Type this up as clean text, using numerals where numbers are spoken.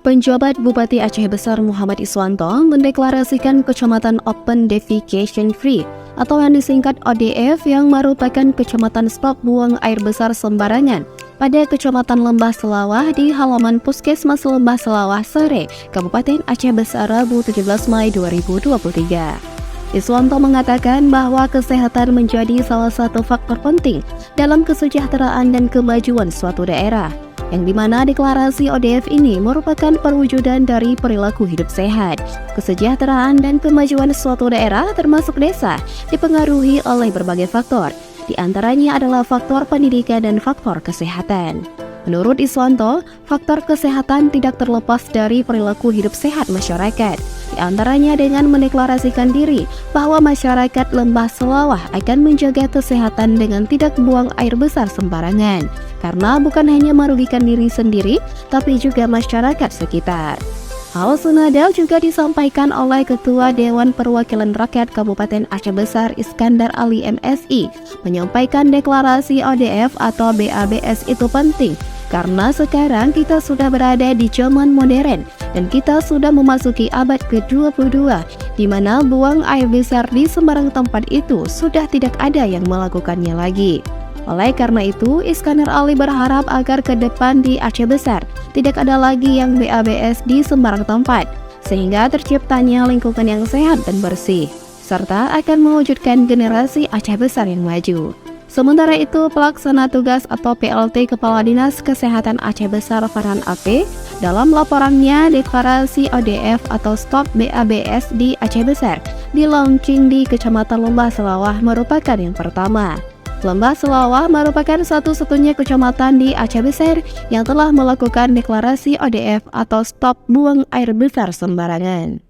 Penjabat Bupati Aceh Besar Muhammad Iswanto mendeklarasikan Kecamatan Open Defecation Free atau yang disingkat ODF yang merupakan kecamatan stop buang air besar sembarangan pada Kecamatan Lembah Selawah di halaman Puskesmas Lembah Selawah Sare, Kabupaten Aceh Besar, Rabu 17 Mei 2023. Iswanto mengatakan bahwa kesehatan menjadi salah satu faktor penting dalam kesejahteraan dan kemajuan suatu daerah, yang dimana deklarasi ODF ini merupakan perwujudan dari perilaku hidup sehat. Kesejahteraan dan kemajuan suatu daerah termasuk desa dipengaruhi oleh berbagai faktor, di antaranya adalah faktor pendidikan dan faktor kesehatan. Menurut Iswanto, faktor kesehatan tidak terlepas dari perilaku hidup sehat masyarakat, di antaranya dengan mendeklarasikan diri bahwa masyarakat Lembah Selawah akan menjaga kesehatan dengan tidak buang air besar sembarangan, karena bukan hanya merugikan diri sendiri, tapi juga masyarakat sekitar. Hal senada juga disampaikan oleh Ketua Dewan Perwakilan Rakyat Kabupaten Aceh Besar Iskandar Ali MSI, menyampaikan deklarasi ODF atau BABS itu penting, karena sekarang kita sudah berada di zaman modern dan kita sudah memasuki abad ke-22, di mana buang air besar di sembarang tempat itu sudah tidak ada yang melakukannya lagi. Oleh karena itu, Iskandar Ali berharap agar ke depan di Aceh Besar tidak ada lagi yang BABS di sembarang tempat, sehingga terciptanya lingkungan yang sehat dan bersih, serta akan mewujudkan generasi Aceh Besar yang maju. Sementara itu, Pelaksana Tugas atau PLT Kepala Dinas Kesehatan Aceh Besar Farhan AP dalam laporannya deklarasi ODF atau Stop BABS di Aceh Besar di launching di Kecamatan Lembah Selawah merupakan yang pertama. Lembah Selawah merupakan satu-satunya kecamatan di Aceh Besar yang telah melakukan deklarasi ODF atau Stop Buang Air Besar Sembarangan.